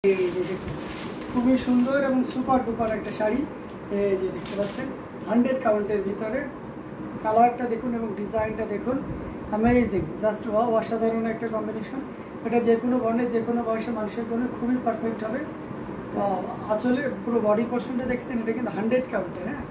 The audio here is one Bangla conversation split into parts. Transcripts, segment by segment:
এই যে দেখুন খুবই সুন্দর এবং সুপার ডুপার একটা শাড়ি। এই যে দেখতে পাচ্ছেন 100 কাউন্টের ভিতরে। কালারটা দেখুন এবং ডিজাইনটা দেখুন, অ্যামেজিং, জাস্ট ওয়াও, অসাধারণ একটা কম্বিনেশন। এটা যে কোনো বর্ণের যে কোনো বয়সের মানুষের জন্য খুবই পারফেক্ট হবে। আসলে পুরো বডি পোর্শনটা দেখছেন, এটা কিন্তু 100 কাউন্টের। হ্যাঁ,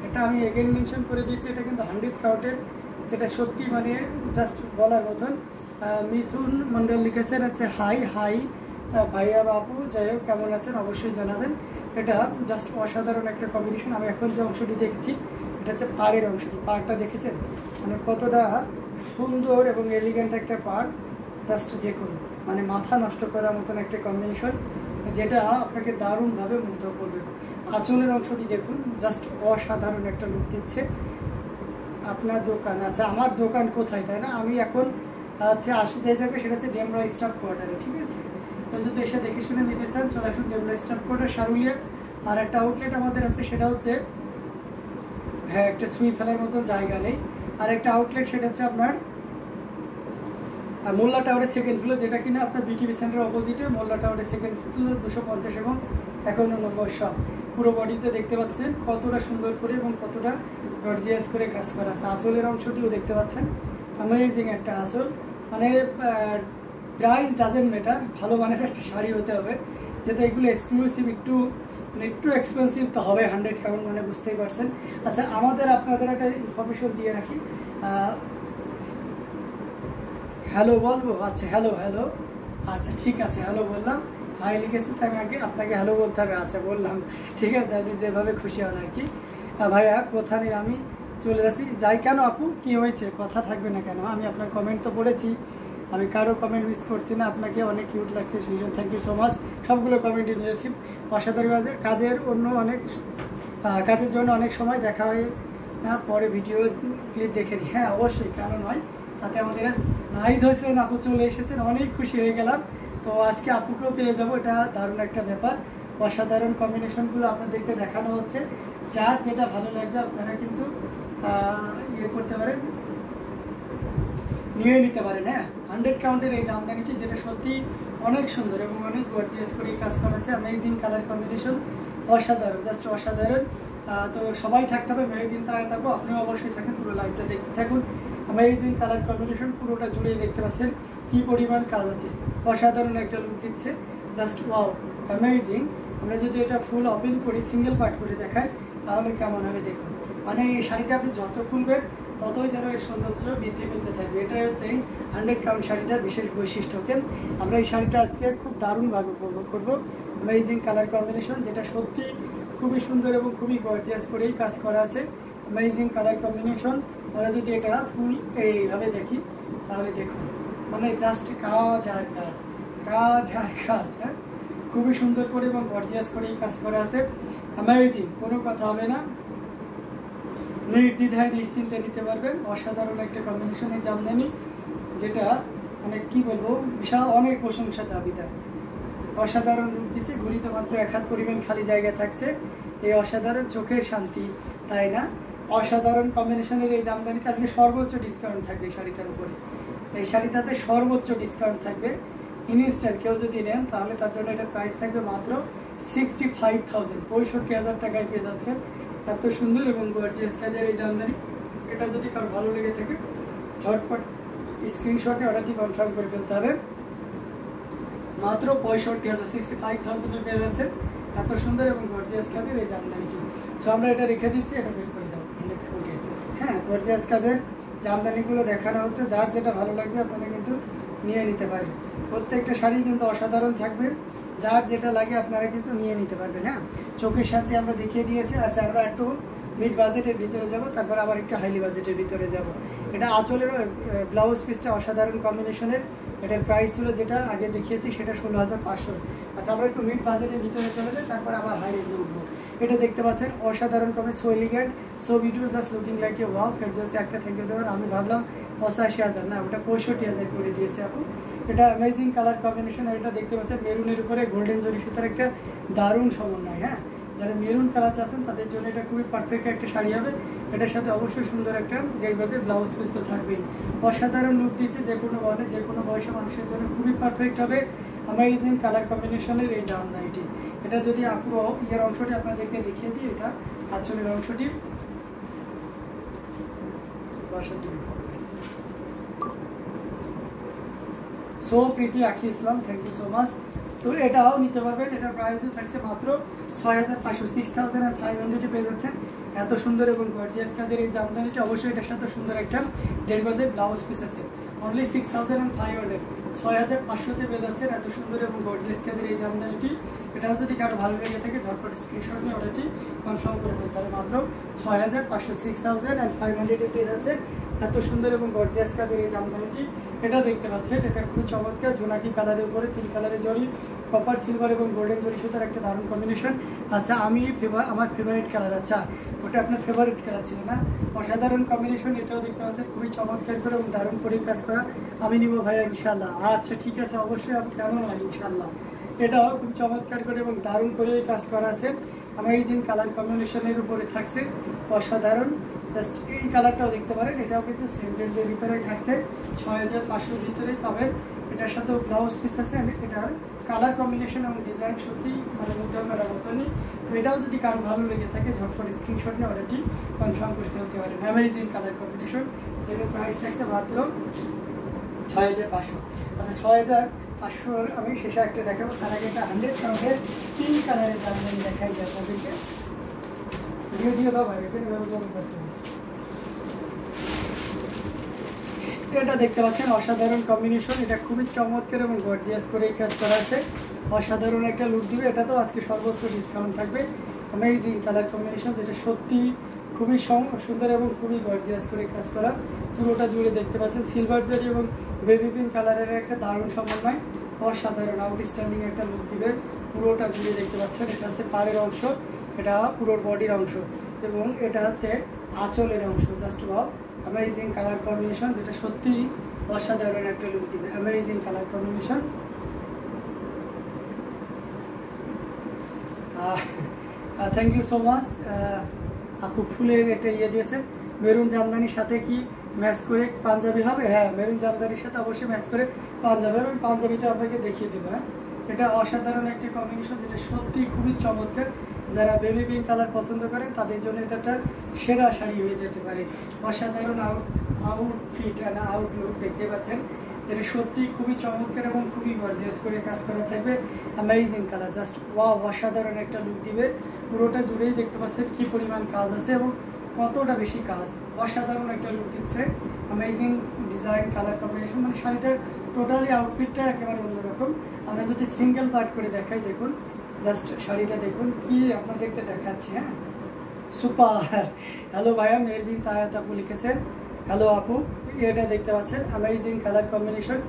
এটা আমি এগেন মেনশন করে দিচ্ছি, এটা কিন্তু 100 কাউন্টের, যেটা সত্যি মানে জাস্ট বলার মতন। মিথুন মণ্ডল লিখেছেন হচ্ছে হাই হাই ভাইয়া বাবু, যাই হোক কেমন আছেন অবশ্যই জানাবেন। এটা জাস্ট অসাধারণ একটা কম্বিনেশন। আমি এখন যে অংশটি দেখছি এটা হচ্ছে পাড়ের অংশটি। পাড়টা দেখেছেন মানে কতটা সুন্দর এবং এলিগেন্ট একটা পাড়, জাস্ট দেখুন, মানে মাথা নষ্ট করার মতন একটা কম্বিনেশন, যেটা আপনাকে দারুণভাবে মুগ্ধ করবে। আঁচলের অংশটি দেখুন, জাস্ট অসাধারণ একটা লুক দিচ্ছে। আপনার দোকান, আচ্ছা আমার দোকান কোথায়, তাই না? আমি এখন হচ্ছে আসি যে জায়গায়, সেটা হচ্ছে ডেমরা স্টাফ কোয়ার্টারে, ঠিক আছে? তো যদি এসে দেখে শুনে নিতে চান চলে আসুন ডেমরা স্টাফ কোয়ার্টার, সারুলিয়া। আর একটা আউটলেট আমাদের আছে, সেটা হচ্ছে হ্যাঁ একটা সুই ফেলার মতো জায়গা নেই। আর একটা আউটলেট সেটা হচ্ছে আপনার মোল্লা টাওয়ারের সেকেন্ড ফ্লোর, যেটা কিনা আপনার বিটিভি সেন্টারের অপোজিটে মোল্লা টাওয়ারের সেকেন্ড ফ্লোর, 250 এবং 51 নম্বর শপ। পুরো বডিতে দেখতে পাচ্ছেন কতটা সুন্দর করে এবং কতটা গর্জিয়াস করে কাজ করা আছে। আঁচলের অংশটিও দেখতে পাচ্ছেন, অ্যামেজিং একটা আঁচল। মানে প্রাইস ডাজেন্ট ম্যাটার, ভালো মানের একটা শাড়ি হতে হবে, যেহেতু এগুলো এক্সক্লুসিভ, একটু মানে একটু এক্সপেন্সিভ তো হবে, 100 কাউন্ট মানে বুঝতেই পারছেন। আচ্ছা আপনাদের একটা ইনফরমেশন দিয়ে রাখি। হ্যালো বলবো? আচ্ছা হ্যালো, আচ্ছা ঠিক আছে, হ্যালো বললাম। হাই লিখেছি তাই আমি আগে আপনাকে হ্যালো বলতে হবে। আচ্ছা বললাম, ঠিক আছে, আপনি যেভাবে খুশি হন আর কি। ভাইয়া কোথা নেই, আমি চলে যাচ্ছি। যাই কেন আপু, কি হয়েছে, কথা থাকবে না কেন? আমি আপনার কমেন্ট তো পড়েছি, আমি কারো কমেন্ট মিস করছি না। আপনাকে অনেক কিউট লাগছে, Sujan, thank you so much. সবগুলো কমেন্টই নিয়েছি। অসাধারণ কাজের কাজের জন্য অনেক সময় দেখা হয় না, পরে ভিডিও ক্লিপ দেখে নিই। হ্যাঁ অবশ্যই, কেন নয়। তাতে আমাদের নাহিদ হোসেন আপু চলে এসেছেন, অনেক খুশি হয়ে গেলাম। তো আজকে আপুকেও পেয়ে যাবো, এটা দারুণ একটা ব্যাপার। অসাধারণ কম্বিনেশনগুলো আপনাদেরকে দেখানো হচ্ছে। যার যেটা ভালো লাগবে আপনারা কিন্তু ইয়ে করতে পারেন, নিয়ে নিতে পারেন। হ্যাঁ, 100 কাউন্টের এই জামদানিটি, যেটা সত্যি অনেক সুন্দর এবং অনেক গর্জিয়াস করে কাজ করা আছে। অ্যামেজিং কালার কম্বিনেশন, অসাধারণ, জাস্ট অসাধারণ। তো সবাই থাকতে হবে, মেয়ে কিন্তু আগে থাকবো, আপনিও অবশ্যই থাকেন, পুরো লাইভটা দেখতে থাকুন। অ্যামেজিং কালার কম্বিনেশন, পুরোটা জুড়ে দেখতে পাচ্ছেন কি পরিমাণ কাজ আছে। অসাধারণ একটা লুক দিচ্ছে, জাস্ট ওয়াও, অ্যামেজিং। আমরা যদি এটা ফুল ওপেন করি, সিঙ্গেল পার্ট করে দেখাই, তাহলে কেমন হবে দেখুন। মানে এই শাড়িটা আপনি যত খুলবেন ততই যেন এর সৌন্দর্য বৃদ্ধি পেতে থাকবে। এটাই হচ্ছে এই 100 কাউন্ট শাড়িটার বিশেষ বৈশিষ্ট্য। আমরা এই শাড়িটা আজকে খুব দারুণভাবে উপভোগ করবো। অ্যামেজিং কালার কম্বিনেশন, যেটা সত্যি খুবই সুন্দর এবং খুবই গর্জিয়াস করেই কাজ করা আছে। Amazing colour combination. আমরা যদি এটা ফুল এইভাবে দেখি তাহলে দেখুন, মানে জাস্ট কাজ আর কাজ, কাজ আর কাজ। হ্যাঁ, খুবই সুন্দর করে এবং গর্জিয়াস করেই কাজ করা আছে। অ্যামেজিং, কোনো কথা হবে না, নির্দ্বিধায় নিশ্চিন্তে নিতে পারবেন। অসাধারণ একটা কম্বিনেশন এই জামদানি, যেটা মানে কি বলবো, বিশাল অনেক প্রশংসা দাবিদার। অসাধারণ রূপ দিচ্ছে। ঘড়িতে মাত্র 1 হাত পরিমাণ খালি জায়গা থাকছে। এই অসাধারণ, চোখের শান্তি, তাই না? অসাধারণ কম্বিনেশনের এই জামদানিটা আজকে সর্বোচ্চ ডিসকাউন্ট থাকবে এই শাড়িটার উপরে। এই শাড়িটাতে সর্বোচ্চ ডিসকাউন্ট থাকবে। ইনস্ট্যান্ট কেউ যদি নেন তাহলে তার জন্য এটার প্রাইস থাকবে মাত্র 65,000, 65,000 টাকায় পেয়ে যাচ্ছেন এত সুন্দর এবং গর্জিয়াস কাজের এই জামদানি। এটা যদি কারো ভালো লেগে থাকে ঝটপট স্ক্রিনশটে অর্ডারটি কনফার্ম করে ফেলতে হবে। মাত্র 65,000, 65,000 পেয়ে যাচ্ছে এত সুন্দর এবং গর্জিয়াস কাজের এই জামদানিটি। সো আমরা এটা রেখে দিচ্ছি, এটা বের করে দাও। হ্যাঁ, গর্জিয়াস কাজের জামদানিগুলো দেখানো হচ্ছে, যার যেটা ভালো লাগবে আপনারা কিন্তু নিয়ে নিতে পারেন। প্রত্যেকটা শাড়ি কিন্তু অসাধারণ থাকবে, যার যেটা লাগে আপনারা কিন্তু নিয়ে নিতে পারবেন। হ্যাঁ, চোখের শান্তি আমরা দেখিয়ে দিয়েছি। আচ্ছা আমরা একটু মিড বাজেটের ভিতরে যাব, তারপর আবার একটু হাইলি বাজেটের ভিতরে যাব। এটা আঁচলের ব্লাউজ পিসটা অসাধারণ কম্বিনেশনের। এটার প্রাইস ছিল যেটা আগে দেখিয়েছি সেটা 16,500। আচ্ছা আমরা একটু মিড বাজেটের ভিতরে চলে যাই, তারপর আবার হাই রেঞ্জে উঠবো। এটা দেখতে পাচ্ছেন অসাধারণ কমে, so elegant, so beautiful, just looking like a wow. Ferdousi একটা থ্যাংক ইউ সো মাচ। আমি ভাবলাম 85,000, না ওটা 65,000 করে দিয়েছে আপু। এটা অ্যামেজিং কালার কম্বিনেশন। আর এটা দেখতে পাচ্ছেন মেরুনের উপরে গোল্ডেন জরি সুতার একটা দারুণ সমন্বয়। হ্যাঁ, যারা মেরুন কালার চাচ্ছেন তাদের জন্য এটা খুবই পারফেক্ট একটা শাড়ি হবে। এটার সাথে অবশ্যই সুন্দর একটা 1.5 গজের ব্লাউজ পিস তো থাকবেই। অসাধারণ লুক দিচ্ছে, যে কোনো বয়সে মানুষের জন্য খুবই পারফেক্ট হবে। অ্যামেজিং কালার কম্বিনেশনের এই জামদানিটি। এটা যদি পুরো ইয়ের অংশটি আপনাদেরকে দেখিয়ে দিই, এটা আঁচলের অংশটি সো প্রীতি আখি ইসলাম, থ্যাংক ইউ সো মাচ। তো এটাও নিতে পারবেন, এটার প্রাইসও থাকছে মাত্র 6500, 6500 পেয়ে যাচ্ছেন। এত সুন্দর এবং গর্জিয়াস কাজের এই জামদানিটি, অবশ্যই এটার সাথে সুন্দর একটা 1.5 গজের ব্লাউজ পিস আছে। অনলি 6500, 6500 পেয়ে যাচ্ছেন এত সুন্দর এবং গর্জিয়াস কাজের এই জামদানিটি। এটাও যদি কারো ভালো লেগে থাকে ঝটপট স্ক্রিনশট নিয়ে অর্ডারটি কনফার্ম করে ফেলতে হবে। মাত্র 6500, 6500 পেয়ে যাচ্ছেন এত সুন্দর এবং গর্জিয়াস কাজের এই জামদানিটি। এটা দেখতে পাচ্ছেন, এটা খুবই চমৎকার জোনাকি কালারের উপরে 3 কালারের জরি, কপার সিলভার এবং গোল্ডেন জরি সুতার একটা দারুণ কম্বিনেশন। আচ্ছা আমার ফেভারিট কালার, আচ্ছা ওটা আপনার ফেভারিট কালার ছিল না? অসাধারণ কম্বিনেশন। এটাও দেখতে পাচ্ছেন খুবই চমৎকার করে এবং দারুণ করে কাজ করা। আমি নিব ভাইয়া ইনশাল্লাহ। আচ্ছা ঠিক আছে, অবশ্যই আপনি কেমন হয় ইনশাল্লাহ। এটাও খুব চমৎকার করে এবং দারুণ করে কাজ করা আছে। অ্যামেজিং কালার কম্বিনেশনের উপরে থাকছে, অসাধারণ। জাস্ট এই কালারটাও দেখতে পারেন, এটাও কিন্তু সেম রেঞ্জের ভিতরেই থাকছে, 6500 ভিতরেই পাবেন। এটার সাথেও ব্লাউজ পিস আছে। এটার কালার কম্বিনেশন এবং ডিজাইন সত্যি মানে মুগ্ধ করার মতনই। তো এটাও যদি কারো ভালো লেগে থাকে ঝটপট স্ক্রিনশট নিয়ে অর্ডারটি কনফার্ম করে ফেলতে পারেন। অ্যামেজিং কালার কম্বিনেশন, যেটার প্রাইস থাকছে মাত্র 6500। আচ্ছা 6500 আমি শেষে একটা দেখাবো, তার আগে একটা 100 কাউন্টের 3 কালারের জামদানি দেখাই যায় আপনাদেরকে। দিয়ে দাও ভাই, এখানে ব্যবহার করতে হবে। এটা দেখতে পাচ্ছেন অসাধারণ কম্বিনেশন, এটা খুবই চমৎকার এবং গর্জিয়াস করে কাজ করা আছে, অসাধারণ একটা লুক দিবে। এটা তো আজকে সর্বোচ্চ ডিসকাউন্ট থাকবে। অ্যামেজিং কালার কম্বিনেশন, যেটা সত্যি খুবই সুন্দর এবং খুবই গর্জিয়াস করে কাজ করা। পুরোটা জুড়ে দেখতে পাচ্ছেন সিলভার জরি এবং বেবি পিঙ্ক কালারের একটা দারুণ সমন্বয়, অসাধারণ আউটস্ট্যান্ডিং একটা লুক দিবে। পুরোটা জুড়ে দেখতে পাচ্ছেন, এটা হচ্ছে পাড়ের অংশ, এটা পুরোর বডির অংশ এবং এটা হচ্ছে আঁচলের অংশ। Just wow, amazing colour combination, যেটা সত্যি অসাধারণ একটা লুক দিবে। Amazing colour combination. Thank you so much আপু। ফুলের একটা ইয়ে দিয়েছে, মেরুন জামদানির সাথে কি ম্যাচ করে পাঞ্জাবি হবে? হ্যাঁ, মেরুন জামদানির সাথে অবশ্যই ম্যাচ করে পাঞ্জাবি এবং পাঞ্জাবিটা আপনাকে দেখিয়ে দেবো। হ্যাঁ, এটা অসাধারণ একটি কম্বিনেশন, যেটা সত্যি খুবই চমৎকার। যারা বেবি পিঙ্ক কালার পছন্দ করেন তাদের জন্য এটা একটা সেরা শাড়ি হয়ে যেতে পারে। অসাধারণ আউটফিট অ্যান্ড আউটলুক দেখতে পাচ্ছেন, যেটা সত্যি খুবই চমৎকার এবং খুবই গর্জিয়াস করে কাজ করা থাকবে। অ্যামেজিং কালার, জাস্ট ওয়াও, অসাধারণ একটা লুক দিবে। পুরোটা জুড়েই দেখতে পাচ্ছেন কি পরিমাণ কাজ আছে এবং কতটা বেশি কাজ, অসাধারণ একটা লুক দিচ্ছে। অ্যামেজিং ডিজাইন কালার কম্বিনেশন, মানে শাড়িটার টোটালি আউটফিটটা একেবারে অন্যরকম। আমরা যদি সিঙ্গেল পার্ট করে দেখাই, দেখুন জাস্ট শাড়িটা দেখুন কি আপনাদেরকে দেখাচ্ছি। হ্যাঁ, সুপার। হ্যালো ভাইয়া, মেরবিন তায়াত আপু লিখেছেন, হ্যালো আপু। এটা দেখতে পাচ্ছেন অ্যামেজিং কালার কম্বিনেশন,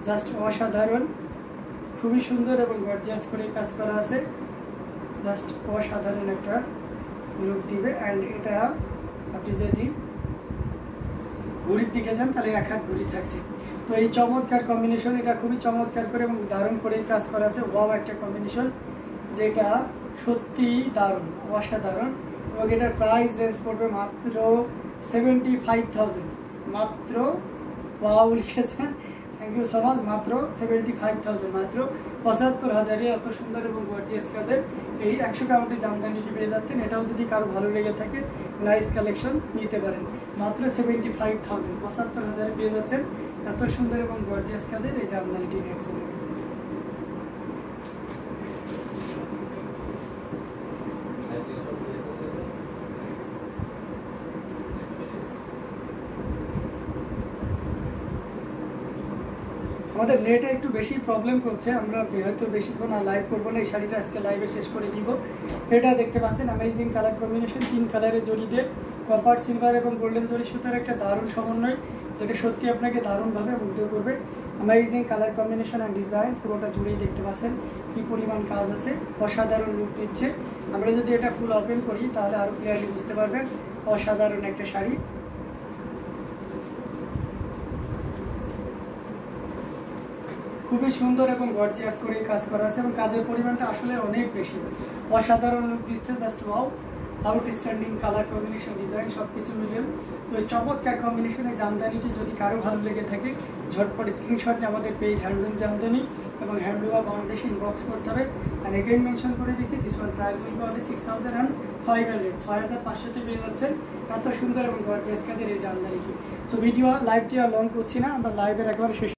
জাস্ট অসাধারণ, খুবই সুন্দর এবং গর্জিয়াস করে কাজ করা আছে। জাস্ট অসাধারণ একটা লুক দিবে। অ্যান্ড এটা আপনি যদি ঘড়ির দিকে যান তাহলে 1 হাত ঘড়ি থাকছে। তো এই চমৎকার কম্বিনেশন, এটা খুবই চমৎকার করে এবং দারুণ করে কাজ করা আছে। ওয়াও একটা কম্বিনেশন, যেটা সত্যি দারুণ, অসাধারণ। এবং এটার প্রাইস রেঞ্জ পড়বে মাত্র 75,000। মাত্র, ওয়াও লিখেছেন, থ্যাংক ইউ সো মাচ। মাত্র 75,000, মাত্র 75,000-এ এত সুন্দর এবং গর্জিয়াস কাজের এই 100 কাউন্টের জামদানিটি পেয়ে যাচ্ছেন। এটাও যদি কারো ভালো লেগে থাকে নাইস কালেকশন নিতে পারেন। মাত্র 75,000, 75,000-এ পেয়ে যাচ্ছেন এত সুন্দর এবং গর্জিয়াস কাজের এই জামদানিটি নিয়ে চলে গেছে। আমাদের নেটে একটু বেশি প্রবলেম করছে, আমরা হয়তো বেশিক্ষণ আর লাইভ করবো না, এই শাড়িটা আজকে লাইভে শেষ করে দিব। এটা দেখতে পাচ্ছেন অ্যামেজিং কালার কম্বিনেশন, 3 কালারের জড়িতে কপার সিলভার এবং গোল্ডেন জরি সুতার একটা দারুণ সমন্বয়, যেটা সত্যি আপনাকে দারুণভাবে মুগ্ধ করবে। Amazing colour combination and design, পুরোটা জুড়েই দেখতে পাচ্ছেন কি পরিমাণ কাজ আছে, অসাধারণ লুক দিচ্ছে। আমরা যদি এটা ফুল ওপেন করি তাহলে আরও ক্লিয়ারলি বুঝতে পারবেন। অসাধারণ একটা শাড়ি, খুবই সুন্দর এবং গর্জিয়াস করে কাজ করা আছে এবং কাজের পরিমাণটা আসলে অনেক বেশি, অসাধারণ লুক দিচ্ছে। Just wow, outstanding colour combination, design সব কিছু মিলিয়ে তো এই চমৎকার কম্বিনেশনের জামদানিটি যদি কারো ভালো লেগে থাকে ঝটপট স্ক্রিনশট নিয়ে আমাদের পেজ হ্যান্ডলুম জামদানি এবং হ্যান্ডলুম বাংলাদেশে ইনবক্স করতে হবে। অ্যান্ড এগেইন মেনশন করে দিয়েছি this one price will be only 6500, 6500 পেয়ে যাচ্ছেন এত সুন্দর এবং গর্জিয়াস কাজের এই জামদানিটি। সো ভিডিও লাইভটি আর লং করছি না, আমরা লাইভের একবার শেষ